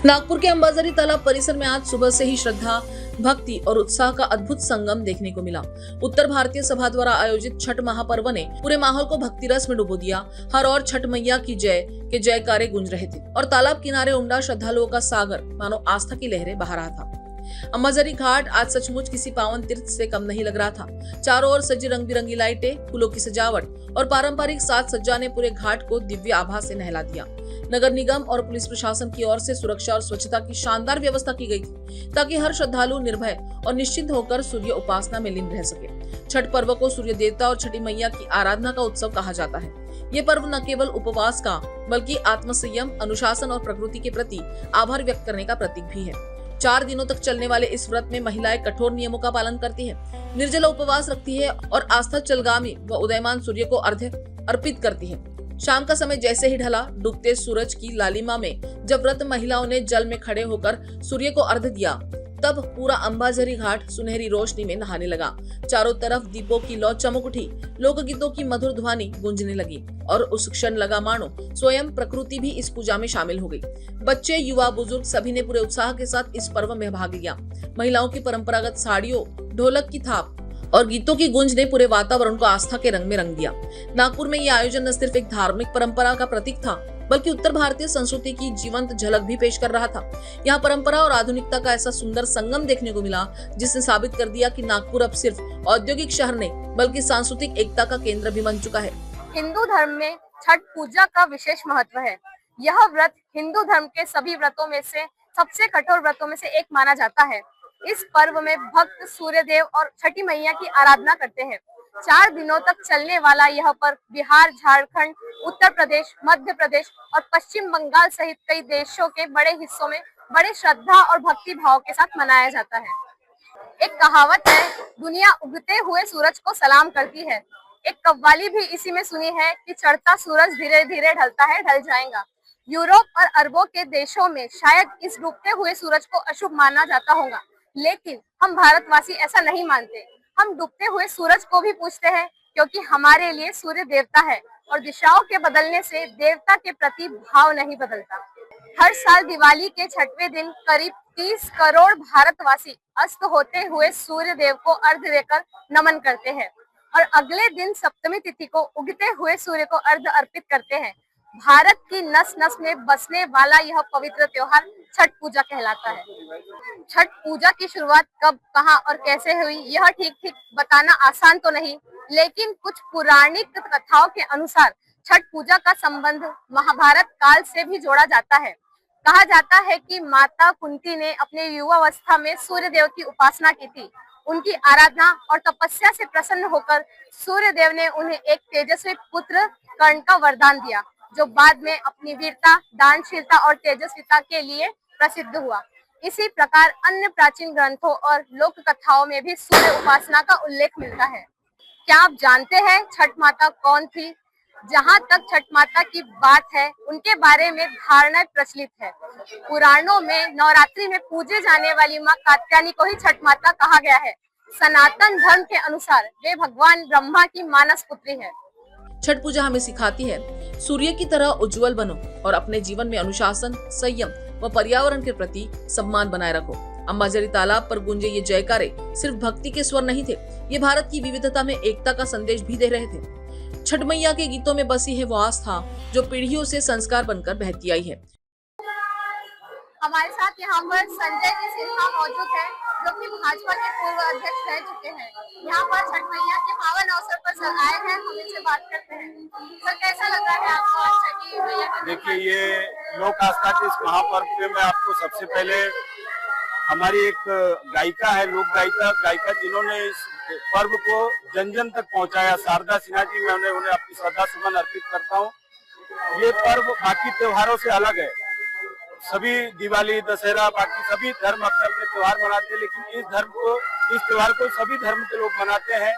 नागपुर के अंबाझरी तालाब परिसर में आज सुबह से ही श्रद्धा, भक्ति और उत्साह का अद्भुत संगम देखने को मिला। उत्तर भारतीय सभा द्वारा आयोजित छठ महापर्व ने पूरे माहौल को भक्ति रस में डुबो दिया। हर ओर छठ मैया की जय के जयकारे गूंज रहे थे और तालाब किनारे उमड़ा श्रद्धालुओं का सागर मानो आस्था की लहरें बहा रहा था। अंबाझरी घाट आज सचमुच किसी पावन तीर्थ से कम नहीं लग रहा था। चारों ओर सजी रंग बिरंगी लाइटें, फूलों की सजावट और पारंपरिक साज सज्जा ने पूरे घाट को दिव्य आभा से नहला दिया। नगर निगम और पुलिस प्रशासन की ओर से सुरक्षा और स्वच्छता की शानदार व्यवस्था की गई थी ताकि हर श्रद्धालु निर्भय और निश्चिंत होकर सूर्य उपासना में लीन रह सके। छठ पर्व को सूर्य देवता और छठी मैया की आराधना का उत्सव कहा जाता है। ये पर्व न केवल उपवास का बल्कि आत्मसंयम, अनुशासन और प्रकृति के प्रति आभार व्यक्त करने का प्रतीक भी है। 4 दिनों तक चलने वाले इस व्रत में महिलाएं कठोर नियमों का पालन करती है, निर्जला उपवास रखती है और आस्था चलगामी व उदयमान सूर्य को अर्घ्य अर्पित करती है। शाम का समय जैसे ही ढला, डूबते सूरज की लालिमा में जब व्रत महिलाओं ने जल में खड़े होकर सूर्य को अर्घ्य दिया, तब पूरा अंबाझरी घाट सुनहरी रोशनी में नहाने लगा। चारों तरफ दीपों की लौ चमक उठी, लोकगीतों की मधुर ध्वनि गूंजने लगी और उस क्षण लगा मानो स्वयं प्रकृति भी इस पूजा में शामिल हो गई। बच्चे, युवा, बुजुर्ग सभी ने पूरे उत्साह के साथ इस पर्व में भाग लिया। महिलाओं की परंपरागत साड़ियों, ढोलक की थाप और गीतों की गूंज ने पूरे वातावरण को आस्था के रंग में रंग दिया। नागपुर में यह आयोजन न सिर्फ एक धार्मिक परंपरा का प्रतीक था बल्कि उत्तर भारतीय संस्कृति की जीवंत झलक भी पेश कर रहा था। यहाँ परंपरा और आधुनिकता का ऐसा सुंदर संगम देखने को मिला जिसने साबित कर दिया कि नागपुर अब सिर्फ औद्योगिक शहर नहीं बल्कि सांस्कृतिक एकता का केंद्र भी बन चुका है। हिंदू धर्म में छठ पूजा का विशेष महत्व है। यह व्रत हिंदू धर्म के सभी व्रतों में से सबसे कठोर व्रतों में से एक माना जाता है। इस पर्व में भक्त सूर्य देव और छठी मैया की आराधना करते हैं। 4 दिनों तक चलने वाला यह पर्व बिहार, झारखंड, उत्तर प्रदेश, मध्य प्रदेश और पश्चिम बंगाल सहित कई देशों के बड़े हिस्सों में बड़े श्रद्धा और भक्ति भाव के साथ मनाया जाता है। एक कहावत है, दुनिया उगते हुए सूरज को सलाम करती है। एक कव्वाली भी इसी में सुनी है कि चढ़ता सूरज धीरे धीरे ढलता है, ढल जाएगा। यूरोप और अरबों के देशों में शायद इस डूबते हुए सूरज को अशुभ माना जाता होगा, लेकिन हम भारतवासी ऐसा नहीं मानते। हम डूबते हुए सूरज को भी पूजते हैं क्योंकि हमारे लिए सूर्य देवता है और दिशाओं के बदलने से देवता के प्रति भाव नहीं बदलता। हर साल दिवाली के 6वें दिन करीब 30 करोड़ भारतवासी अस्त होते हुए सूर्य देव को अर्घ्य देकर नमन करते हैं और अगले दिन सप्तमी तिथि को उगते हुए सूर्य को अर्घ्य अर्पित करते हैं। भारत की नस नस में बसने वाला यह पवित्र त्योहार छठ पूजा कहलाता है। छठ पूजा की शुरुआत कब, कहां और कैसे हुई, यह ठीक बताना आसान तो नहीं, लेकिन कुछ पौराणिक कथाओं के अनुसार छठ पूजा का संबंध महाभारत काल से भी जोड़ा जाता है। कहा जाता है कि माता कुंती ने अपने युवावस्था में सूर्य देव की उपासना की थी। उनकी आराधना और तपस्या से प्रसन्न होकर सूर्य देव ने उन्हें एक तेजस्वी पुत्र कर्ण का वरदान दिया, जो बाद में अपनी वीरता, दानशीलता और तेजस्विता के लिए प्रसिद्ध हुआ। इसी प्रकार अन्य प्राचीन ग्रंथों और लोक कथाओं में भी सूर्य उपासना का उल्लेख मिलता है। क्या आप जानते हैं छठ माता कौन थी? जहाँ तक छठ माता की बात है, उनके बारे में धारणाएं प्रचलित है। पुराणों में नवरात्रि में पूजे जाने वाली माँ कात्यायनी को ही छठ माता कहा गया है। सनातन धर्म के अनुसार वे भगवान ब्रह्मा की मानस पुत्री है। छठ पूजा हमें सिखाती है, सूर्य की तरह उज्जवल बनो और अपने जीवन में अनुशासन, संयम व पर्यावरण के प्रति सम्मान बनाए रखो। अंबाझरी तालाब पर गूंजे ये जयकारे सिर्फ भक्ति के स्वर नहीं थे, ये भारत की विविधता में एकता का संदेश भी दे रहे थे। छठ मैया के गीतों में बसी है वो आस्था जो पीढ़ियों से संस्कार बनकर बहती आई है। हमारे साथ यहाँ पर संजय जी सिन्हा मौजूद है, जो कि भाजपा के पूर्व अध्यक्ष रह चुके हैं। यहाँ पर छठ मैया के पावन अवसर पर सर आए हैं, हम इनसे बात करते हैं। सर, कैसा लग रहा है आपको आज छठी मैया का? देखिए, ये लोक आस्था के इस महापर्व में मैं आपको सबसे पहले हमारी एक गायिका है, लोक गायिका जिन्होंने इस पर्व को जन जन तक पहुँचाया, शारदा सिन्हा जी, मैं उन्हें अपनी श्रद्धा सुमन अर्पित करता हूँ। ये पर्व बाकी त्योहारों से अलग है। सभी दिवाली, दशहरा, बाकी सभी धर्म अपने अपने त्योहार मनाते हैं, लेकिन इस त्योहार को सभी धर्म के लोग मनाते हैं।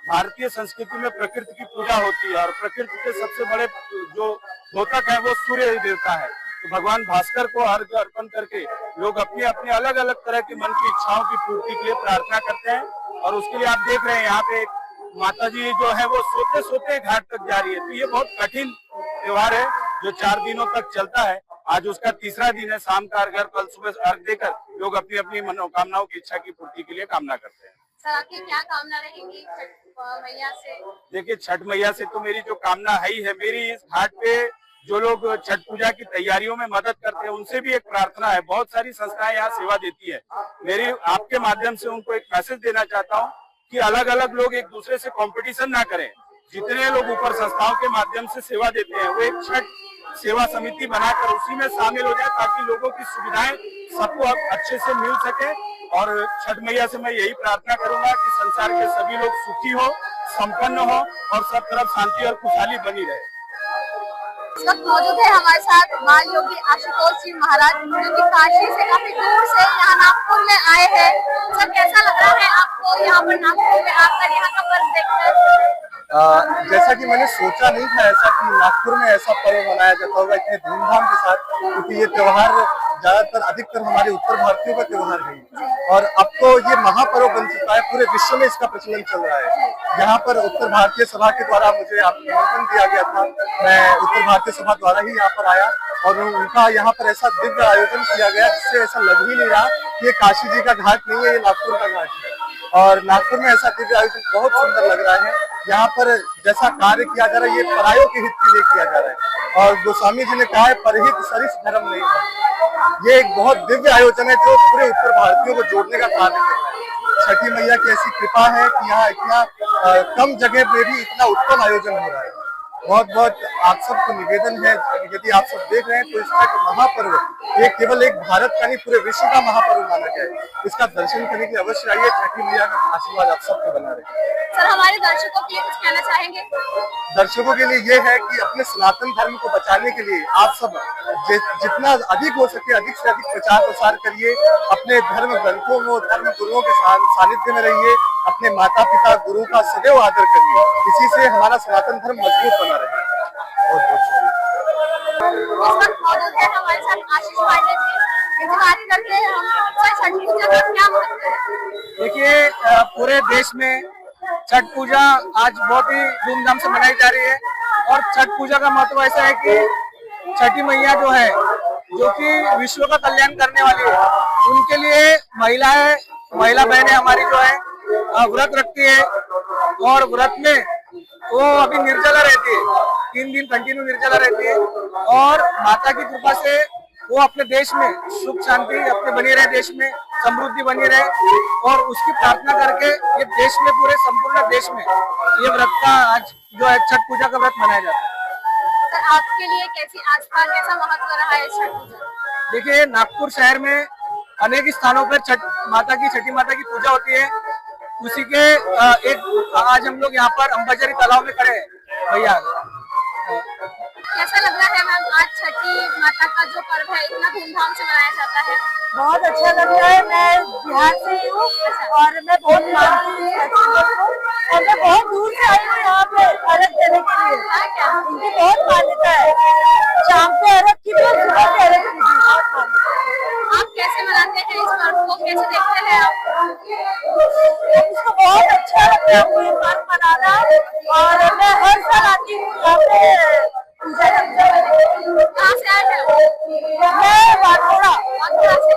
भारतीय संस्कृति में प्रकृति की पूजा होती है और प्रकृति के सबसे बड़े जो द्योतक है वो सूर्य देवता है। तो भगवान भास्कर को अर्घ्य अर्पण करके लोग अपने अपने अलग अलग तरह की मन की इच्छाओं की पूर्ति के लिए प्रार्थना करते हैं। और उसके लिए आप देख रहे हैं यहाँ पे एक माता जी जो है वो सोते सोते घाट तक जा रही है। तो ये बहुत कठिन त्योहार है जो 4 दिनों तक चलता है। आज उसका तीसरा दिन है। शाम का अर्घ, कल सुबह अर्घ देकर लोग अपनी अपनी मनोकामनाओं की इच्छा की पूर्ति के लिए कामना करते हैं। सर आपकी क्या कामना रहेगी छठ मैया से? देखिए, छठ मैया से तो मेरी जो कामना है ही है, मेरी इस घाट पे जो लोग छठ पूजा की तैयारियों में मदद करते हैं उनसे भी एक प्रार्थना है। बहुत सारी संस्थाएं यहाँ सेवा देती है। मेरी आपके माध्यम से उनको एक मैसेज देना चाहता हूँ कि अलग अलग लोग एक दूसरे से कंपटीशन ना करें। जितने लोग ऊपर संस्थाओं के माध्यम से सेवा देते हैं वो एक छठ सेवा समिति बनाकर उसी में शामिल हो जाए, ताकि लोगों की सुविधाएं सबको अच्छे से मिल सके। और छठ मैया से मैं यही प्रार्थना करूंगा कि संसार के सभी लोग सुखी हो, संपन्न हो और सब तरफ शांति और खुशहाली बनी रहे। इस वक्त मौजूद है हमारे साथ बाल योगी आशुतोष जी महाराज, जो कि काशी से काफी दूर से यहाँ नागपुर में आए हैं। सर कैसा लग रहा है आपको यहाँ पर नागपुर में आकर यहाँ का पर्व देखकर? जैसा कि मैंने सोचा नहीं था ऐसा कि नागपुर में ऐसा पर्व मनाया जाता होगा इतने धूमधाम के साथ, क्योंकि ये त्योहार ज्यादातर अधिकतर हमारे उत्तर भारतीयों का त्योहार है और अब तो ये महापर्व बन चुका है। पूरे विश्व में इसका प्रचलन चल रहा है। यहाँ पर उत्तर भारतीय सभा के द्वारा मुझे आमंत्रण दिया गया था। मैं उत्तर भारतीय सभा द्वारा ही यहाँ पर आया और उनका यहाँ पर ऐसा दिव्य आयोजन किया गया जिससे ऐसा लग ही नहीं रहा कि ये काशी जी का घाट नहीं है, ये नागपुर का घाट है। और नागपुर में ऐसा दिव्य आयोजन बहुत सुंदर लग रहा है। यहाँ पर जैसा कार्य किया जा रहा है ये परायों के हित के लिए किया जा रहा है और गोस्वामी जी ने कहा है परहित सरिस धर्म नहीं है। ये एक बहुत दिव्य आयोजन है जो पूरे उत्तर भारतीयों को जोड़ने का कार्य कर रहा है। छठी मैया की ऐसी कृपा है कि यहाँ इतना कम जगह में भी इतना उत्तम आयोजन हो रहा है। बहुत बहुत आप सबको निवेदन है, यदि आप सब देख रहे हैं तो इसका महापर्व ये केवल एक भारत का नहीं पूरे विश्व का महापर्व माना गया है। इसका दर्शन करने के लिए अवश्य आइए। छठी मैया का आशीर्वाद आप सबको बना रहे। सर हमारे दर्शकों के लिए कुछ कहना चाहेंगे? दर्शकों के लिए ये है कि अपने सनातन धर्म को बचाने के लिए आप सब जितना अधिक हो सके अधिक से अधिक प्रचार प्रसार करिए। अपने धर्म ग्रंथों में धर्म गुरुओं के सानिध्य में रहिए। अपने माता पिता गुरु का सदैव आदर करिए। इसी से हमारा सनातन धर्म मजबूत बना रहे। बहुत बहुत शुक्रिया। इस वक्त मौजूद है हमारे साथ आशीष पांडे जी। इनसे बात करते हैं हम छठ पूजा का क्या महत्व है। देखिए, पूरे देश में छठ पूजा आज बहुत ही धूमधाम से मनाई जा रही है और छठ पूजा का महत्व ऐसा है कि छठी मैया जो है, जो कि विश्व का कल्याण करने वाली है, उनके लिए महिला बहनें हमारी जो है व्रत रखती है और व्रत में वो अभी निर्जला रहती है। 3 दिन कंटिन्यू निर्जला रहती है और माता की कृपा से वो अपने देश में सुख शांति अपने बनी रहे, देश में समृद्धि बनी रहे और उसकी प्रार्थना करके ये देश में पूरे संपूर्ण देश में ये व्रत का आज जो है छठ पूजा का व्रत मनाया जाता है। सर आपके लिए कैसी आस्था, कैसा महत्व रहा है छठ पूजा? देखिए, नागपुर शहर में अनेक स्थानों पर छठी माता की पूजा होती है। उसी के एक आज हम लोग यहाँ पर अंबाझरी तालाब में खड़े हैं भैया। कैसा लग रहा है मैम आज छठी माता का जो पर्व है इतना धूमधाम से मनाया जाता है? बहुत अच्छा लग रहा है। मैं बिहार से ही हूँ और मैं बहुत मानती हूँ छठी माँ को और मैं बहुत दूर से आई हूँ यहाँ पे अर्घ देने के लिए। क्या उनकी बहुत मान्यता है। शाम पे अर्घ की भी और सुबह पे अर्घ की भी बहुत मान्यता है। आप कैसे मनाते हैं इस पर्व को, कैसे देखते हैं आप? इसको बहुत अच्छा लगता है ये पर्व मनाना और मैं हर साल आती हूँ यहाँ पे पूजा करने। कहाँ से आए हैं? मैं वाघोड़ा से।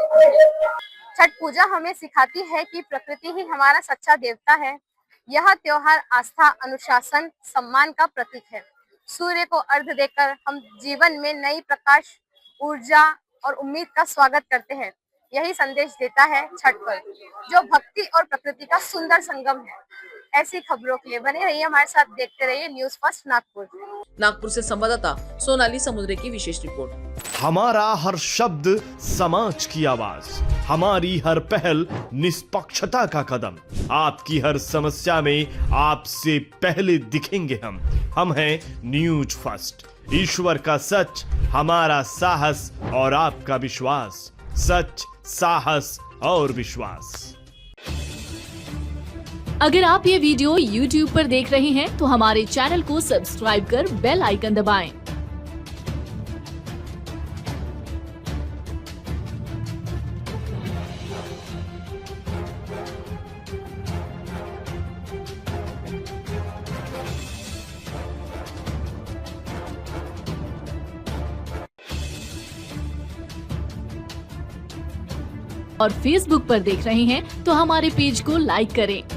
छठ पूजा हमें सिखाती है कि प्रकृति ही हमारा सच्चा देवता है। यह त्योहार आस्था, अनुशासन, सम्मान का प्रतीक है। सूर्य को अर्घ देकर हम जीवन में नई प्रकाश, ऊर्जा और उम्मीद का स्वागत करते हैं। यही संदेश देता है छठ पर्व, जो भक्ति और प्रकृति का सुंदर संगम है। ऐसी खबरों के लिए बने रहिए हमारे साथ, देखते रहिए न्यूज़ फर्स्ट नागपुर। नागपुर से संवाददाता सोनाली समुद्रे की विशेष रिपोर्ट। हमारा हर शब्द समाज की आवाज, हमारी हर पहल निष्पक्षता का कदम। आपकी हर समस्या में आपसे पहले दिखेंगे हम हैं न्यूज फर्स्ट। ईश्वर का सच, हमारा साहस और आपका विश्वास। सच, साहस और विश्वास। अगर आप ये वीडियो YouTube पर देख रहे हैं तो हमारे चैनल को सब्सक्राइब कर बेल आइकन दबाएं। और फेसबुक पर देख रहे हैं तो हमारे पेज को लाइक करें